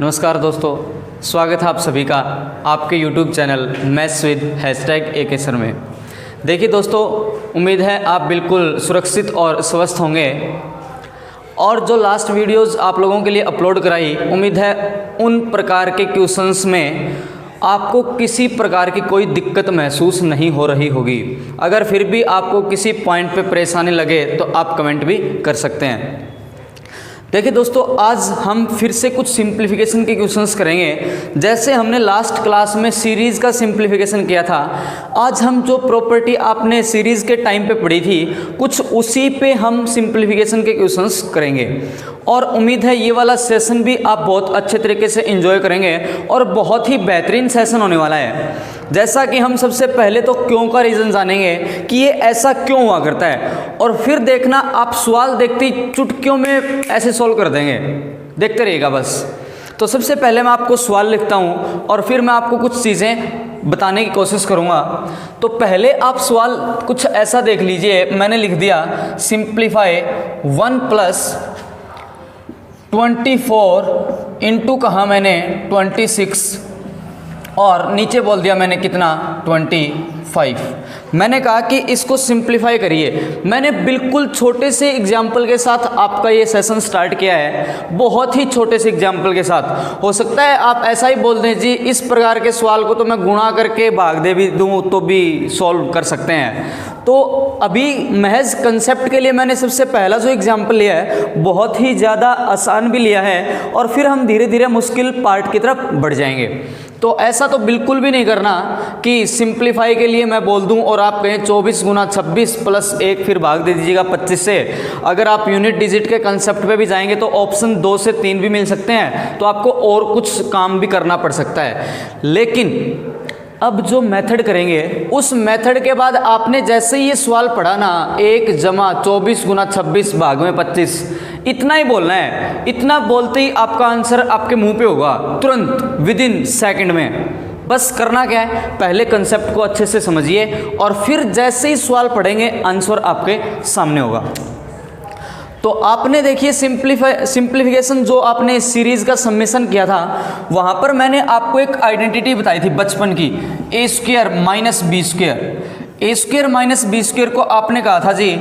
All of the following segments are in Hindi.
नमस्कार दोस्तों, स्वागत है आप सभी का आपके YouTube channel maths with #AK sir में। देखिए दोस्तों, उम्मीद है आप बिल्कुल सुरक्षित और स्वस्थ होंगे और जो लास्ट वीडियोस आप लोगों के लिए अपलोड कराई, उम्मीद है उन प्रकार के क्वेश्चंस में आपको किसी प्रकार की कोई दिक्कत महसूस नहीं हो रही होगी। अगर फिर भी आपको किसी पॉइंट पे परेशानी लगे तो आप कमेंट भी कर सकते हैं। देखिए दोस्तों, आज हम फिर से कुछ सिंप्लीफिकेशन के क्वेश्चंस करेंगे। जैसे हमने लास्ट क्लास में सीरीज़ का सिंप्लीफिकेशन किया था, आज हम जो प्रॉपर्टी आपने सीरीज़ के टाइम पे पढ़ी थी, कुछ उसी पे हम सिंप्लीफिकेशन के क्वेश्चंस करेंगे और उम्मीद है ये वाला सेशन भी आप बहुत अच्छे तरीके से एंजॉय करेंगे और बहुत ही बेहतरीन सेशन होने वाला है। जैसा कि हम सबसे पहले तो क्यों का रीज़न जानेंगे कि ये ऐसा क्यों हुआ करता है, और फिर देखना आप सवाल देखते ही चुटकियों में ऐसे सॉल्व कर देंगे। देखते रहिएगा बस। तो सबसे पहले मैं आपको सवाल लिखता हूँ और फिर मैं आपको कुछ चीज़ें बताने की कोशिश करूँगा। तो पहले आप सवाल कुछ ऐसा देख लीजिए। मैंने लिख दिया सिंप्लीफाई 1 + 24 इंटू कहा मैंने 26 और नीचे बोल दिया मैंने कितना 25। मैंने कहा कि इसको सिंप्लीफाई करिए। मैंने बिल्कुल छोटे से एग्जाम्पल के साथ आपका ये सेशन स्टार्ट किया है, बहुत ही छोटे से एग्जाम्पल के साथ। हो सकता है आप ऐसा ही बोल दें जी इस प्रकार के सवाल को तो मैं गुणा करके भाग दे भी दूँ तो भी सॉल्व कर सकते हैं। तो अभी महज कंसेप्ट के लिए मैंने सबसे पहला जो एग्जाम्पल लिया है बहुत ही ज़्यादा आसान भी लिया है और फिर हम धीरे धीरे मुश्किल पार्ट की तरफ बढ़ जाएंगे। तो ऐसा तो बिल्कुल भी नहीं करना कि सिंप्लीफाई के लिए मैं बोल दूं और आप कहें 24 × 26 + 1 फिर भाग दे दीजिएगा 25 से। अगर आप यूनिट डिजिट के कंसेप्ट पे भी जाएंगे तो ऑप्शन 2 से 3 भी मिल सकते हैं, तो आपको और कुछ काम भी करना पड़ सकता है। लेकिन अब जो मेथड करेंगे उस मेथड के बाद आपने जैसे ही ये सवाल पढ़ा ना, 1 + 24 × 26 भाग में 25, इतना ही बोलना है। इतना बोलते ही आपका आंसर आपके मुंह पे होगा तुरंत, विदिन सेकंड में। बस करना क्या है, पहले कंसेप्ट को अच्छे से समझिए और फिर जैसे ही सवाल पढ़ेंगे आंसर आपके सामने होगा। तो आपने देखिए सिंप्लीफिकेशन जो आपने सीरीज़ का समेशन किया था, वहाँ पर मैंने आपको एक आइडेंटिटी बताई थी बचपन की, a² - b²। a² - b² को आपने कहा था जी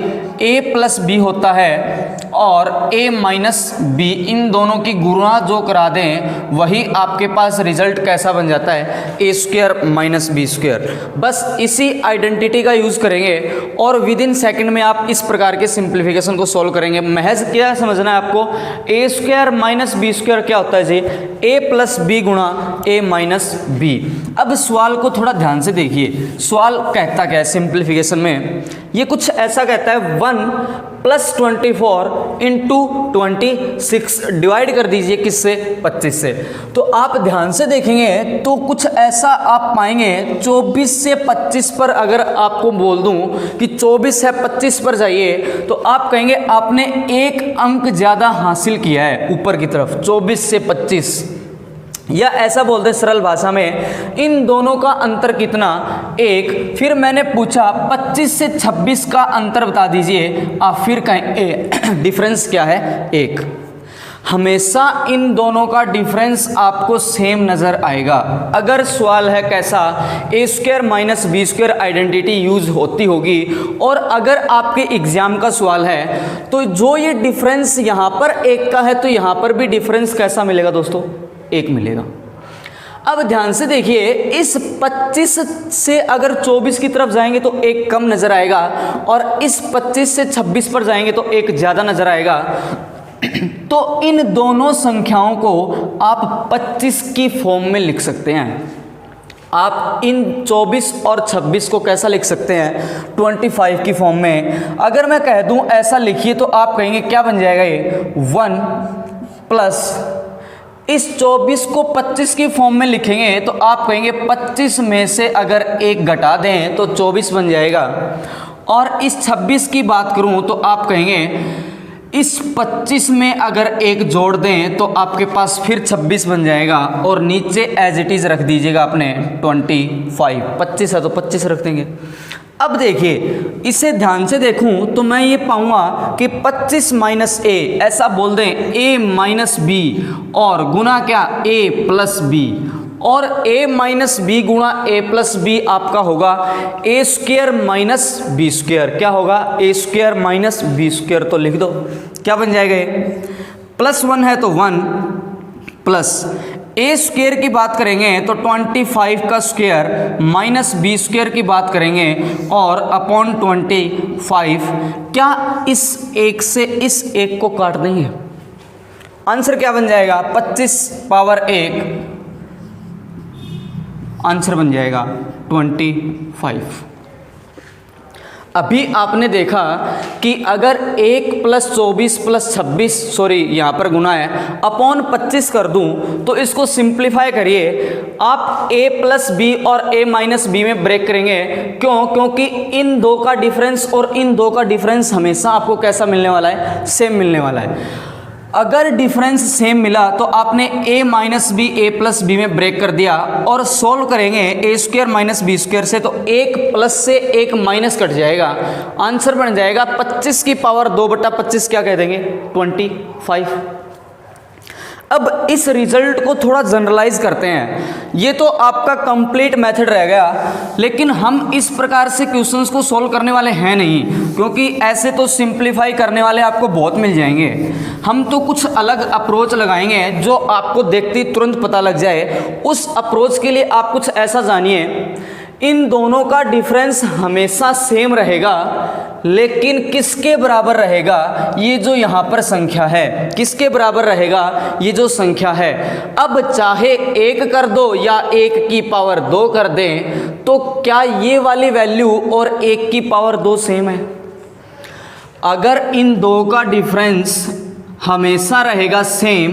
a + b होता है और a - b, इन दोनों की गुणा जो करा दें वही आपके पास रिजल्ट कैसा बन जाता है, a² - b²। बस इसी आइडेंटिटी का यूज़ करेंगे और विदिन सेकंड में आप इस प्रकार के सिंप्लीफिकेशन को सॉल्व करेंगे। महज क्या समझना है आपको, a² - b² क्या होता है जी, a + b × a - b। अब सवाल को थोड़ा ध्यान से देखिए। सवाल कहता क्या है सिंप्लीफिकेशन में, ये कुछ ऐसा कहता है 1 + 24 × 26 डिवाइड कर दीजिए किससे, 25 से। तो आप ध्यान से देखेंगे तो कुछ ऐसा आप पाएंगे 24 से 25 पर अगर आपको बोल दूं कि 24 से 25 पर जाइए तो आप कहेंगे आपने एक अंक ज़्यादा हासिल किया है ऊपर की तरफ, 24 से 25। या ऐसा बोलते सरल भाषा में इन दोनों का अंतर कितना, 1। फिर मैंने पूछा 25 से 26 का अंतर बता दीजिए, आप फिर कहें डिफरेंस क्या है, 1। हमेशा इन दोनों का डिफरेंस आपको सेम नज़र आएगा। अगर सवाल है कैसा, a² - b² आइडेंटिटी यूज़ होती होगी और अगर आपके एग्जाम का सवाल है तो जो ये डिफरेंस यहाँ पर 1 का है तो यहाँ पर भी डिफरेंस कैसा मिलेगा दोस्तों, 1 मिलेगा। अब ध्यान से देखिए, इस 25 से अगर 24 की तरफ जाएंगे तो 1 कम नज़र आएगा और इस 25 से 26 पर जाएंगे तो 1 ज़्यादा नज़र आएगा। तो इन दोनों संख्याओं को आप 25 की फॉर्म में लिख सकते हैं। आप इन 24 और 26 को कैसा लिख सकते हैं, 25 की फॉर्म में। अगर मैं कह दूं ऐसा लिखिए तो आप कहेंगे क्या बन जाएगा, ये 1 प्लस इस 24 को 25 की फॉर्म में लिखेंगे तो आप कहेंगे 25 में से अगर 1 घटा दें तो 24 बन जाएगा। और इस 26 की बात करूं तो आप कहेंगे इस 25 में अगर 1 जोड़ दें तो आपके पास फिर 26 बन जाएगा और नीचे एज इट इज़ रख दीजिएगा अपने 25। 25 है तो 25 रख देंगे। अब देखिए इसे ध्यान से देखूं तो मैं ये पाऊंगा कि 25 माइनस ए, ऐसा बोल दें ए माइनस बी और गुना क्या ए प्लस बी, और a माइनस बी गुणा ए प्लस बी आपका होगा ए स्क्वेयर माइनस बी स्क्वेयर। क्या होगा? ए स्क्वेयर माइनस बी स्क्वेयर। तो लिख दो क्या बन जाएगा, प्लस 1 है तो 1 प्लस ए स्क्वेयर की बात करेंगे तो 25 का स्क्वेयर माइनस बी स्क्वेयर की बात करेंगे और अपॉन 25। क्या इस एक से इस एक को काट देंगे? आंसर क्या बन जाएगा? 25 पावर 1, आंसर बन जाएगा 25। अभी आपने देखा कि अगर 1 प्लस 24 प्लस 26, सॉरी यहाँ पर गुना है, अपॉन 25 कर दूं तो इसको सिंप्लीफाई करिए। आप a प्लस बी और a माइनस बी में ब्रेक करेंगे। क्यों? क्योंकि इन दो का डिफरेंस और इन दो का डिफरेंस हमेशा आपको कैसा मिलने वाला है? सेम मिलने वाला है। अगर डिफरेंस सेम मिला तो आपने a minus B A plus B में ब्रेक कर दिया और सोल्व करेंगे A square minus B square से, तो 1 प्लस से 1 माइनस कट जाएगा, आंसर बन जाएगा 25 की पावर 2/25। क्या कह देंगे? 25। अब इस रिजल्ट को थोड़ा जनरलाइज करते हैं। ये तो आपका कंप्लीट मेथड रह गया, लेकिन हम इस प्रकार से क्वेश्चंस को सॉल्व करने वाले हैं नहीं, क्योंकि ऐसे तो सिंप्लीफाई करने वाले आपको बहुत मिल जाएंगे। हम तो कुछ अलग अप्रोच लगाएंगे जो आपको देखते ही तुरंत पता लग जाए। उस अप्रोच के लिए आप कुछ ऐसा जानिए, इन दोनों का डिफरेंस हमेशा सेम रहेगा, लेकिन किसके बराबर रहेगा? ये जो यहाँ पर संख्या है, किसके बराबर रहेगा? ये जो संख्या है। अब चाहे 1 कर दो या 1 की पावर 2 कर दें, तो क्या ये वाली वैल्यू और 1 की पावर 2 सेम है? अगर इन दो का डिफरेंस हमेशा रहेगा सेम,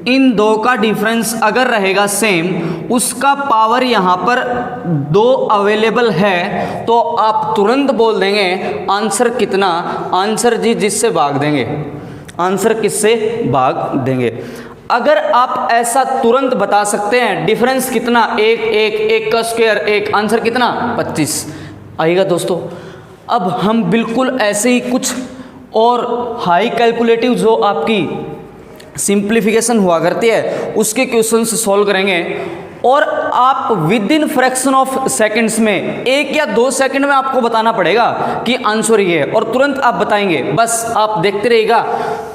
इन दो का डिफरेंस अगर रहेगा सेम, उसका पावर यहाँ पर 2 अवेलेबल है, तो आप तुरंत बोल देंगे आंसर कितना? आंसर जी जिससे भाग देंगे, आंसर किससे भाग देंगे। अगर आप ऐसा तुरंत बता सकते हैं डिफरेंस कितना? 1 का स्क्वायर 1, आंसर कितना? 25 आएगा दोस्तों। अब हम बिल्कुल ऐसे ही कुछ और हाई कैलकुलेटिव जो आपकी सिंप्लीफिकेशन हुआ करती है उसके क्वेश्चन सॉल्व करेंगे, और आप with in fraction of seconds में 1 या 2 सेकंड में आपको बताना पड़ेगा कि आंसर ये है, और तुरंत आप बताएंगे। बस आप देखते रहिएगा,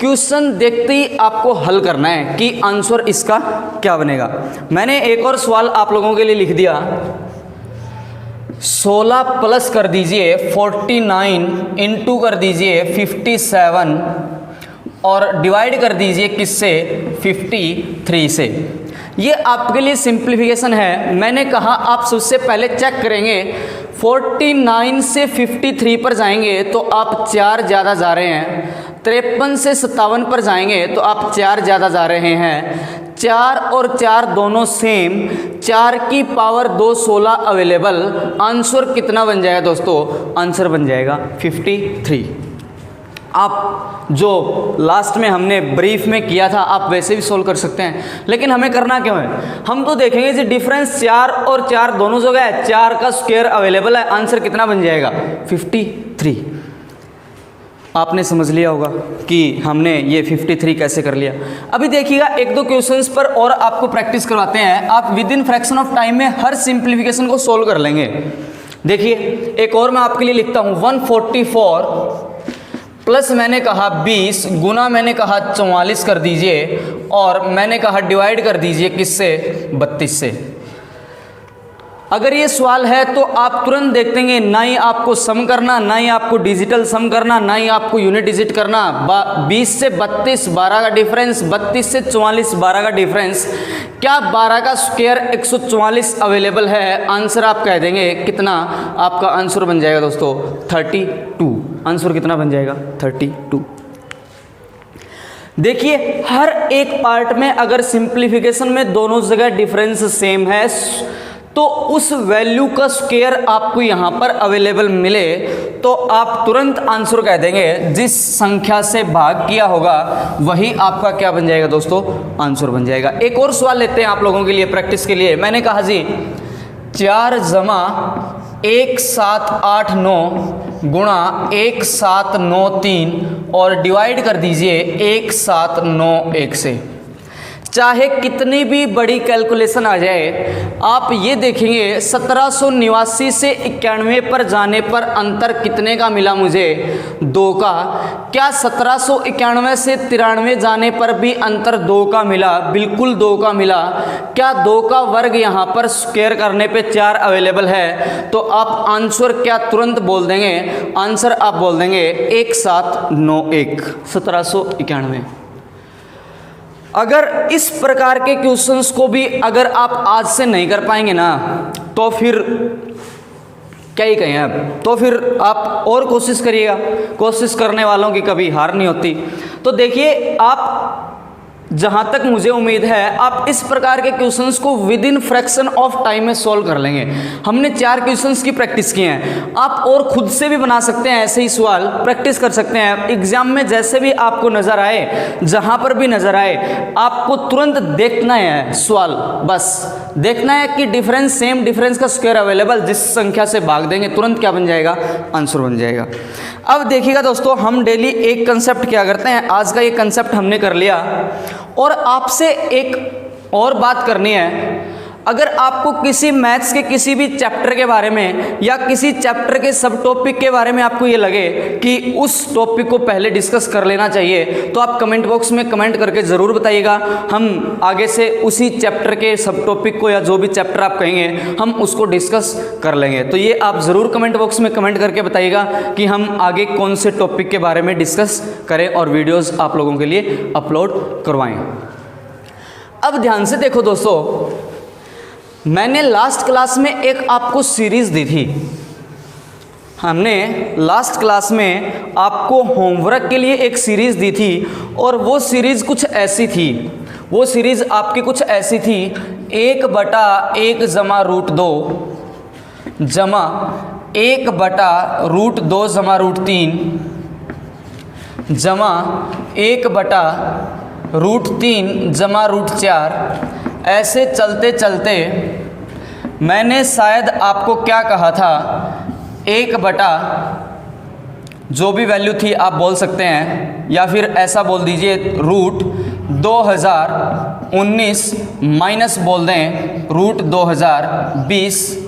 क्वेश्चन देखते ही आपको हल करना है कि आंसर इसका क्या बनेगा। मैंने एक और सवाल आप लोगों के लिए लिख दिया, 16 प्लस कर दीजिए 49 इंटू कर दीजिए 57 और डिवाइड कर दीजिए किससे? 53 से। ये आपके लिए सिंप्लीफिकेशन है। मैंने कहा आप सबसे पहले चेक करेंगे, 49 से 53 पर जाएंगे तो आप 4 ज़्यादा जा रहे हैं, 53 से 57 पर जाएंगे तो आप 4 ज़्यादा जा रहे हैं। 4 और 4 दोनों सेम, 4 की पावर 2 16 अवेलेबल। आंसर कितना बन जाएगा दोस्तों? आंसर बन जाएगा 53। आप जो लास्ट में हमने ब्रीफ में किया था आप वैसे भी सोल्व कर सकते हैं, लेकिन हमें करना क्यों है? हम तो देखेंगे जी डिफरेंस 4 और 4 दोनों जगह है, 4 का स्क्वायर अवेलेबल है, आंसर कितना बन जाएगा? 53। आपने समझ लिया होगा कि हमने ये 53 कैसे कर लिया। अभी देखिएगा 1-2 क्वेश्चंस पर और आपको प्रैक्टिस करवाते हैं, आप with in fraction of time में हर सिंप्लीफिकेशन को सोल्व कर लेंगे। देखिए एक और मैं आपके लिए लिखता हूँ, 144 प्लस मैंने कहा 20 गुना मैंने कहा 44 कर दीजिए, और मैंने कहा डिवाइड कर दीजिए किससे? 32 से। अगर ये सवाल है तो आप तुरंत देख देंगे, ना ही आपको सम करना, ना ही आपको डिजिटल सम करना, ना ही आपको यूनिट डिजिट करना। 20 से 32 12 का डिफरेंस, 32 से 44 12 का डिफरेंस। क्या 12 का स्क्वायर 144 अवेलेबल है? आंसर आप कह देंगे कितना? आपका आंसर बन जाएगा दोस्तों 32। आंसर कितना बन जाएगा? 32। देखिए हर एक पार्ट में अगर सिंप्लीफिकेशन में दोनों जगह डिफरेंस सेम है तो उस वैल्यू का स्क्वायर आपको यहाँ पर अवेलेबल मिले तो आप तुरंत आंसर कह देंगे, जिस संख्या से भाग किया होगा वही आपका क्या बन जाएगा दोस्तों? आंसर बन जाएगा। एक और सवाल लेते हैं आप लोगों के लिए प्रैक्टिस के लिए। मैंने कहा जी 4 जमा 1789 गुणा 1793 और डिवाइड कर दीजिए 1791 से। चाहे कितनी भी बड़ी कैलकुलेशन आ जाए, आप ये देखेंगे 1789 से 91 पर जाने पर अंतर कितने का मिला मुझे? 2 का। क्या 1791 से 93 जाने पर भी अंतर 2 का मिला? बिल्कुल 2 का मिला। क्या 2 का वर्ग यहाँ पर स्क्वायर करने पे 4 अवेलेबल है? तो आप आंसर क्या तुरंत बोल देंगे? आंसर आप बोल देंगे 1791, 1791। अगर इस प्रकार के क्वेश्चंस को भी अगर आप आज से नहीं कर पाएंगे ना, तो फिर क्या ही कहें अब, तो फिर आप और कोशिश करिएगा। कोशिश करने वालों की कभी हार नहीं होती। तो देखिए, आप जहाँ तक मुझे उम्मीद है आप इस प्रकार के क्वेश्चंस को with in fraction of time में सॉल्व कर लेंगे। हमने 4 क्वेश्चंस की प्रैक्टिस की है, आप और खुद से भी बना सकते हैं, ऐसे ही सवाल प्रैक्टिस कर सकते हैं। एग्जाम में जैसे भी आपको नज़र आए, जहाँ पर भी नज़र आए, आपको तुरंत देखना है सवाल, बस देखना है कि डिफरेंस, सेम डिफरेंस का स्क्वायर अवेलेबल, जिस संख्या से भाग देंगे तुरंत क्या बन जाएगा? आंसर बन जाएगा। अब देखिएगा दोस्तों, हम डेली एक कंसेप्ट क्या करते हैं, आज का ये कंसेप्ट हमने कर लिया और आपसे एक और बात करनी है। अगर आपको किसी मैथ्स के किसी भी चैप्टर के बारे में या किसी चैप्टर के सब टॉपिक के बारे में आपको ये लगे कि उस टॉपिक को पहले डिस्कस कर लेना चाहिए, तो आप कमेंट बॉक्स में कमेंट करके ज़रूर बताइएगा। हम आगे से उसी चैप्टर के सब टॉपिक को या जो भी चैप्टर आप कहेंगे हम उसको डिस्कस कर लेंगे। तो ये आप ज़रूर कमेंट बॉक्स में कमेंट करके बताइएगा कि हम आगे कौन से टॉपिक के बारे में डिस्कस करें और वीडियोज़ आप लोगों के लिए अपलोड करवाएँ। अब ध्यान से देखो दोस्तों, मैंने लास्ट क्लास में एक आपको सीरीज़ दी थी। हमने लास्ट क्लास में आपको होमवर्क के लिए एक सीरीज़ दी थी और वो सीरीज़ कुछ ऐसी थी, वो सीरीज़ आपकी कुछ ऐसी थी, 1/1 जमा √2 जमा 1/√2 जमा √3 जमा 1/√3 जमा √4। ऐसे चलते चलते मैंने शायद आपको क्या कहा था, 1/ जो भी वैल्यू थी आप बोल सकते हैं, या फिर ऐसा बोल दीजिए √2019 माइनस बोल दें √2020,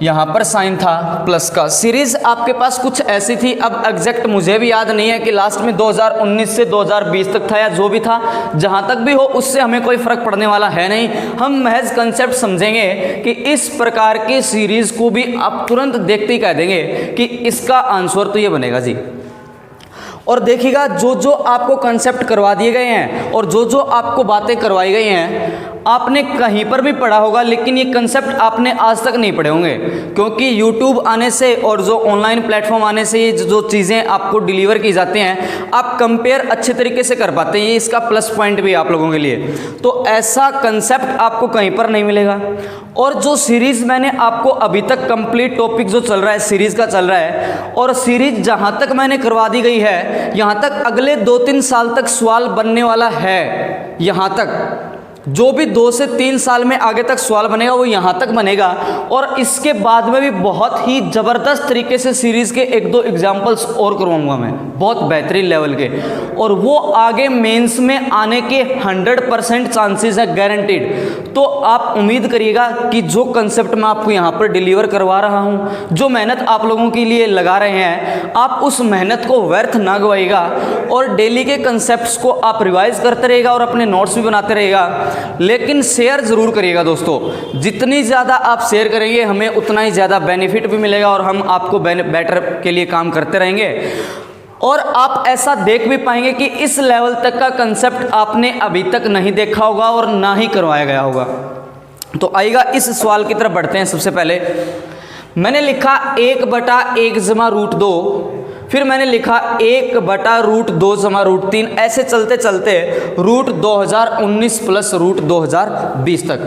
यहाँ पर साइन था प्लस का। सीरीज़ आपके पास कुछ ऐसी थी। अब एग्जैक्ट मुझे भी याद नहीं है कि लास्ट में 2019 से 2020 तक था या जो भी था, जहाँ तक भी हो उससे हमें कोई फ़र्क पड़ने वाला है नहीं। हम महज कंसेप्ट समझेंगे कि इस प्रकार की सीरीज़ को भी आप तुरंत देखते ही कह देंगे कि इसका आंसर तो ये बनेगा जी। और देखिएगा, जो जो आपको कंसेप्ट करवा दिए गए हैं और जो जो आपको बातें करवाई गई हैं आपने कहीं पर भी पढ़ा होगा, लेकिन ये कंसेप्ट आपने आज तक नहीं पढ़े होंगे, क्योंकि YouTube आने से और जो ऑनलाइन प्लेटफॉर्म आने से ये जो चीज़ें आपको डिलीवर की जाती हैं आप कंपेयर अच्छे तरीके से कर पाते हैं। ये इसका प्लस पॉइंट भी है आप लोगों के लिए। तो ऐसा कंसेप्ट आपको कहीं पर नहीं मिलेगा। और जो सीरीज़ मैंने आपको अभी तक कंप्लीट टॉपिक जो चल रहा है सीरीज़ का चल रहा है, और सीरीज़ जहाँ तक मैंने करवा दी गई है, यहाँ तक अगले 2-3 साल तक सवाल बनने वाला है। यहाँ तक जो भी 2 से 3 साल में आगे तक सवाल बनेगा वो यहाँ तक बनेगा। और इसके बाद में भी बहुत ही ज़बरदस्त तरीके से सीरीज़ के 1-2 एग्जाम्पल्स और करवाऊंगा मैं, बहुत बेहतरीन लेवल के, और वो आगे मेंस में आने के 100% चांसेस है, गारंटीड। तो आप उम्मीद करिएगा कि जो कंसेप्ट मैं आपको यहाँ पर डिलीवर करवा रहा हूँ, जो मेहनत आप लोगों के लिए लगा रहे हैं, आप उस मेहनत को व्यर्थ ना गवाइएगा और डेली के कंसेप्ट्स को आप रिवाइज करते रहेगा और अपने नोट्स भी बनाते रहेगा। लेकिन शेयर ज़रूर करिएगा दोस्तों, जितनी ज़्यादा आप शेयर करेंगे हमें उतना ही ज़्यादा बेनिफिट भी मिलेगा और हम आपको बेटर के लिए काम करते रहेंगे। और आप ऐसा देख भी पाएंगे कि इस लेवल तक का कंसेप्ट आपने अभी तक नहीं देखा होगा और ना ही करवाया गया होगा। तो आइएगा इस सवाल की तरफ बढ़ते हैं। सबसे पहले मैंने लिखा 1/1 जमा √2, फिर मैंने लिखा 1/√2 जमा √3, ऐसे चलते चलते √2019 प्लस √2020 तक।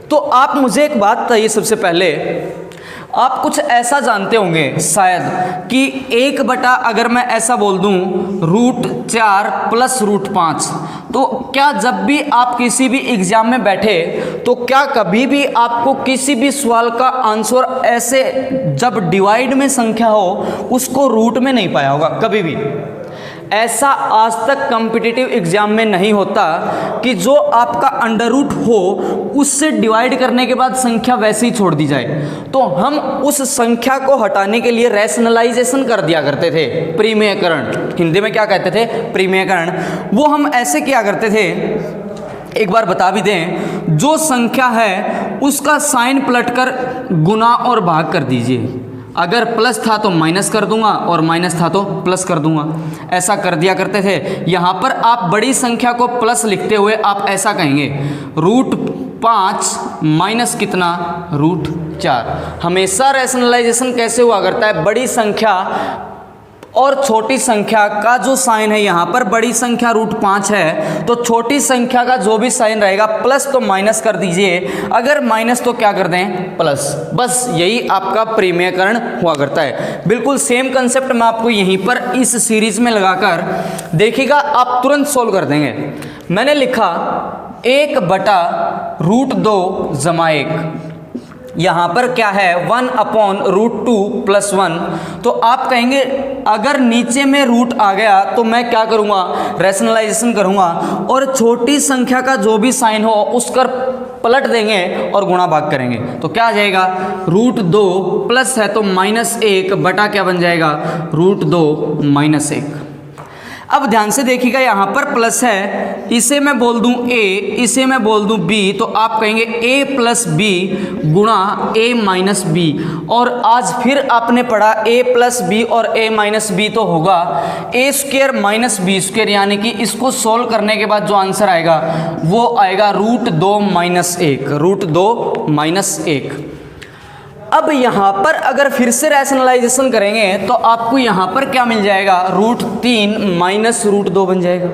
तो आप मुझे एक बात बताइए सबसे पहले, आप कुछ ऐसा जानते होंगे शायद कि 1 अगर मैं ऐसा बोल दूं √4 प्लस √5, तो क्या जब भी आप किसी भी एग्जाम में बैठे तो क्या कभी भी आपको किसी भी सवाल का आंसर ऐसे जब डिवाइड में संख्या हो उसको रूट में नहीं पाया होगा? कभी भी ऐसा आज तक कॉम्पिटिटिव एग्जाम में नहीं होता कि जो आपका अंडर रूट हो उससे डिवाइड करने के बाद संख्या वैसे ही छोड़ दी जाए। तो हम उस संख्या को हटाने के लिए रैशनलाइजेशन कर दिया करते थे, परिमेयकरण, हिंदी में क्या कहते थे? परिमेयकरण। वो हम ऐसे किया करते थे, एक बार बता भी दें, जो संख्या है उसका साइन पलटकर गुना और भाग कर दीजिए। अगर प्लस था तो माइनस कर दूंगा और माइनस था तो प्लस कर दूंगा, ऐसा कर दिया करते थे। यहाँ पर आप बड़ी संख्या को प्लस लिखते हुए आप ऐसा कहेंगे √5 माइनस कितना? √4। हमेशा रैशनलाइजेशन कैसे हुआ करता है? बड़ी संख्या और छोटी संख्या का जो साइन है, यहाँ पर बड़ी संख्या √5 है तो छोटी संख्या का जो भी साइन रहेगा प्लस तो माइनस कर दीजिए, अगर माइनस तो क्या कर दें? प्लस। बस यही आपका परिमेयकरण हुआ करता है। बिल्कुल सेम कंसेप्ट मैं आपको यहीं पर इस सीरीज में लगाकर देखिएगा, आप तुरंत सोल्व कर देंगे। मैंने लिखा 1/√2 जमा 1, यहाँ पर क्या है 1/√2 + 1। तो आप कहेंगे अगर नीचे में रूट आ गया तो मैं क्या करूँगा? रैशनलाइजेशन करूँगा और छोटी संख्या का जो भी साइन हो उसका पलट देंगे और गुणा भाग करेंगे। तो क्या आ जाएगा? √2 प्लस है तो -1 बटा क्या बन जाएगा? √2 - 1। अब ध्यान से देखिएगा, यहाँ पर प्लस है, इसे मैं बोल दूं a, इसे मैं बोल दूं b, तो आप कहेंगे a + b गुणा a - b। और आज फिर आपने पढ़ा a + b और a - b तो होगा a² - b², यानी कि इसको सोल्व करने के बाद जो आंसर आएगा वो आएगा √2 - 1, √2 - 1। अब यहाँ पर अगर फिर से रैशनलाइजेशन करेंगे तो आपको यहाँ पर क्या मिल जाएगा? √3 - √2 बन जाएगा।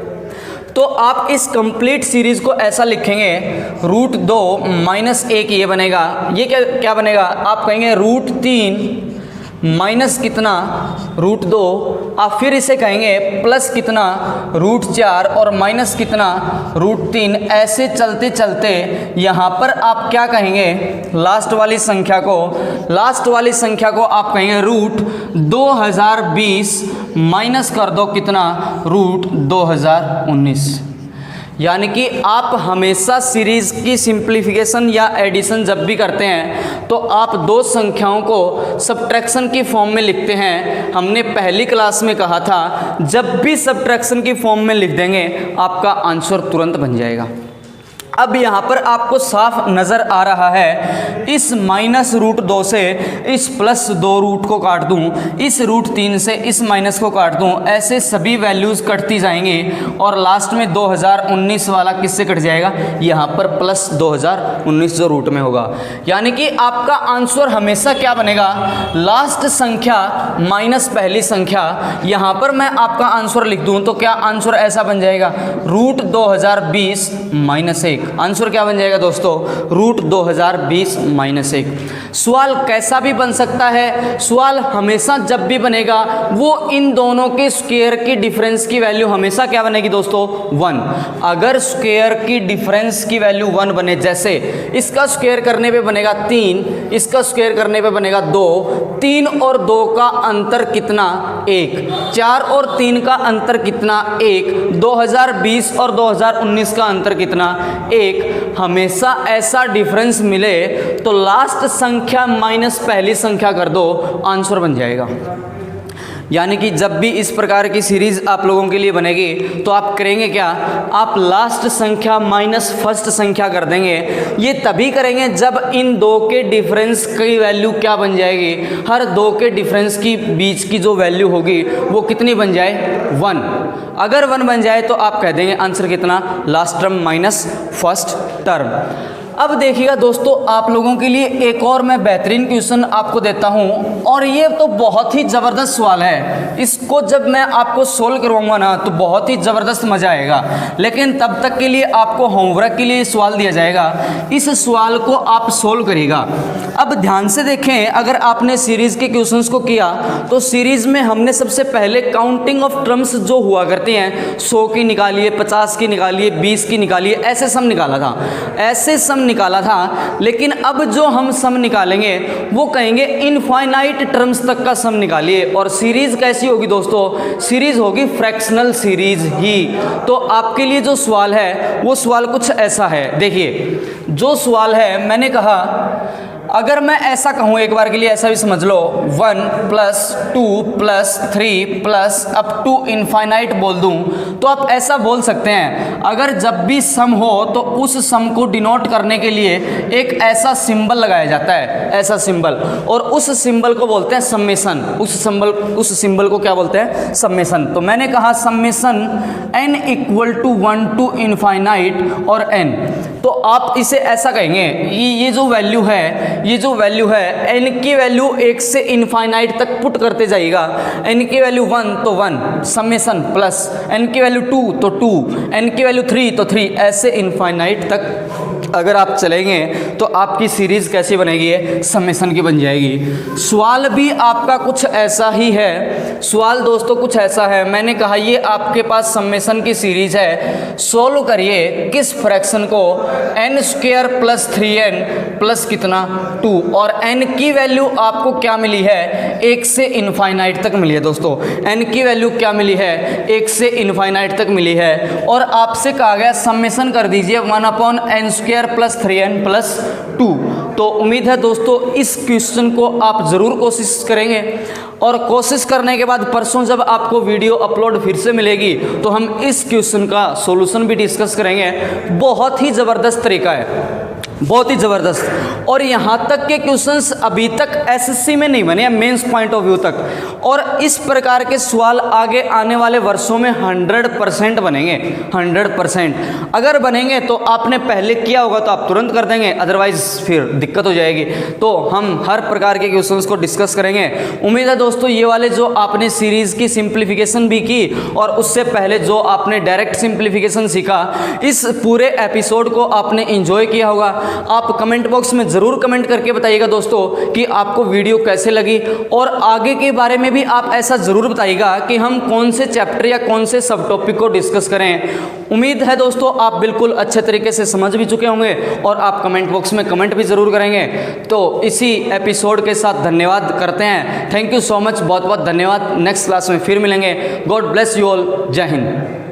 तो आप इस कंप्लीट सीरीज को ऐसा लिखेंगे √2 - 1 ये बनेगा। ये क्या बनेगा? आप कहेंगे √3 माइनस कितना? √2। आप फिर इसे कहेंगे प्लस कितना? √4 और माइनस कितना? √3। ऐसे चलते चलते यहाँ पर आप क्या कहेंगे? लास्ट वाली संख्या को आप कहेंगे √2020 माइनस कर दो कितना? √2019। यानी कि आप हमेशा सीरीज की सिंप्लीफिकेशन या एडिशन जब भी करते हैं तो आप दो संख्याओं को सब्ट्रैक्शन की फॉर्म में लिखते हैं। हमने पहली क्लास में कहा था जब भी सब्ट्रैक्शन की फॉर्म में लिख देंगे आपका आंसर तुरंत बन जाएगा। अब यहाँ पर आपको साफ नज़र आ रहा है, इस -√2 से इस +2 रूट को काट दूँ, इस √3 से इस माइनस को काट दूँ, ऐसे सभी वैल्यूज़ कटती जाएंगी और लास्ट में 2019 वाला किससे कट जाएगा? यहाँ पर प्लस 2019 जो रूट में होगा। यानी कि आपका आंसर हमेशा क्या बनेगा? लास्ट संख्या माइनस पहली संख्या। यहाँ पर मैं आपका आंसर लिख दूँ तो क्या आंसर ऐसा बन जाएगा? √2020 - 1। आंसर क्या बन जाएगा दोस्तों? √2020 - 1। सवाल कैसा भी बन सकता है, सवाल हमेशा जब भी बनेगा वो इन दोनों के स्क्वायर की डिफरेंस की वैल्यू हमेशा क्या बनेगी दोस्तों? 1। अगर स्क्वायर की डिफरेंस की वैल्यू 1 बने, जैसे इसका स्क्वायर करने पे बनेगा 3, इसका स्क्वायर करने पे बनेगा 2, 3 और 2 का अंतर कितना? 1। 4 और 3 का अंतर कितना? 1। 2020 और 2019 का अंतर कितना? 1। हमेशा ऐसा डिफरेंस मिले तो लास्ट संख्या माइनस पहली संख्या कर दो, आंसर बन जाएगा। यानी कि जब भी इस प्रकार की सीरीज आप लोगों के लिए बनेगी तो आप करेंगे क्या? आप लास्ट संख्या माइनस फर्स्ट संख्या कर देंगे। ये तभी करेंगे जब इन दो के डिफरेंस की वैल्यू क्या बन जाएगी? हर दो के डिफरेंस की बीच की जो वैल्यू होगी वो कितनी बन जाए? 1। अगर 1 बन जाए तो आप कह देंगे आंसर कितना? Last term minus first term. अब देखिएगा दोस्तों, आप लोगों के लिए एक और मैं बेहतरीन क्वेश्चन आपको देता हूं, और ये तो बहुत ही ज़बरदस्त सवाल है। इसको जब मैं आपको सोल्व करवाऊंगा ना तो बहुत ही ज़बरदस्त मज़ा आएगा। लेकिन तब तक के लिए आपको होमवर्क के लिए सवाल दिया जाएगा, इस सवाल को आप सोल्व करिएगा। अब ध्यान से देखें, अगर आपने सीरीज़ के क्वेश्चंस को किया तो सीरीज़ में हमने सबसे पहले काउंटिंग ऑफ टर्म्स जो हुआ करती हैं, 100 की निकालिए, 50 की निकालिए, 20 की निकालिए, ऐसे सम निकाला था, ऐसे सम निकाला था। लेकिन अब जो हम सम निकालेंगे वो कहेंगे इनफाइनाइट टर्म्स तक का सम निकालिए। और सीरीज़ कैसी होगी दोस्तों? सीरीज़ होगी फ्रैक्शनल सीरीज़ ही। तो आपके लिए जो सवाल है वो सवाल कुछ ऐसा है। देखिए, जो सवाल है, मैंने कहा अगर मैं ऐसा कहूँ, एक बार के लिए ऐसा भी समझ लो, 1 + 2 + 3 + अप टू इनफाइनाइट बोल दूँ तो आप ऐसा बोल सकते हैं। अगर जब भी सम हो तो उस सम को डिनोट करने के लिए एक ऐसा सिंबल लगाया जाता है, ऐसा सिंबल, और उस सिंबल को बोलते हैं समेशन। उस सिंबल को क्या बोलते हैं? समेशन। तो मैंने कहा समेशन n = 1 to इनफाइनाइट और n। तो आप इसे ऐसा कहेंगे, ये जो वैल्यू है, n की वैल्यू 1 से इनफाइनाइट तक पुट करते जाइएगा। n की वैल्यू 1 तो 1 समेशन, प्लस n की वैल्यू 2 तो 2, n की वैल्यू 3 तो 3, ऐसे इनफाइनाइट तक अगर आप चलेंगे तो आपकी सीरीज़ कैसी बनेगी? समेशन की बन जाएगी। सवाल भी आपका कुछ ऐसा ही है। सवाल दोस्तों कुछ ऐसा है, मैंने कहा ये आपके पास समेशन की सीरीज़ है, सोल्व करिए किस फ्रैक्शन को, n² + 3n प्लस कितना 2, और n की वैल्यू आपको क्या मिली है? 1 से इनफाइनाइट तक मिली है दोस्तों। n की वैल्यू क्या मिली है? 1 से इनफाइनाइट तक मिली है। और आपसे कहा गया समेशन कर दीजिए 1/n² + 3n + 2। तो उम्मीद है दोस्तों इस क्वेश्चन को आप ज़रूर कोशिश करेंगे, और कोशिश करने के बाद परसों जब आपको वीडियो अपलोड फिर से मिलेगी तो हम इस क्वेश्चन का सॉल्यूशन भी डिस्कस करेंगे। बहुत ही ज़बरदस्त तरीका है, बहुत ही ज़बरदस्त। और यहाँ तक के क्वेश्चंस अभी तक एसएससी में नहीं बने हैं, मेंस पॉइंट ऑफ व्यू तक, और इस प्रकार के सवाल आगे आने वाले वर्षों में 100% बनेंगे। 100% अगर बनेंगे तो आपने पहले किया होगा तो आप तुरंत कर देंगे, अदरवाइज फिर दिक्कत हो जाएगी। तो हम हर प्रकार के क्वेश्चंस को डिस्कस करेंगे। उम्मीद है दोस्तों ये वाले जो आपने सीरीज़ की सिंप्लीफिकेशन भी की और उससे पहले जो आपने डायरेक्ट सिंप्लीफिकेशन सीखा, इस पूरे एपिसोड को आपने इंजॉय किया होगा। आप कमेंट बॉक्स में ज़रूर कमेंट करके बताइएगा दोस्तों कि आपको वीडियो कैसे लगी, और आगे के बारे में भी आप ऐसा ज़रूर बताइएगा कि हम कौन से चैप्टर या कौन से सब टॉपिक को डिस्कस करें। उम्मीद है दोस्तों आप बिल्कुल अच्छे तरीके से समझ भी चुके होंगे और आप कमेंट बॉक्स में कमेंट भी ज़रूर करेंगे। तो इसी एपिसोड के साथ धन्यवाद करते हैं। थैंक यू सो मच, बहुत बहुत धन्यवाद। नेक्स्ट क्लास में फिर मिलेंगे। God bless you all. जय हिंद।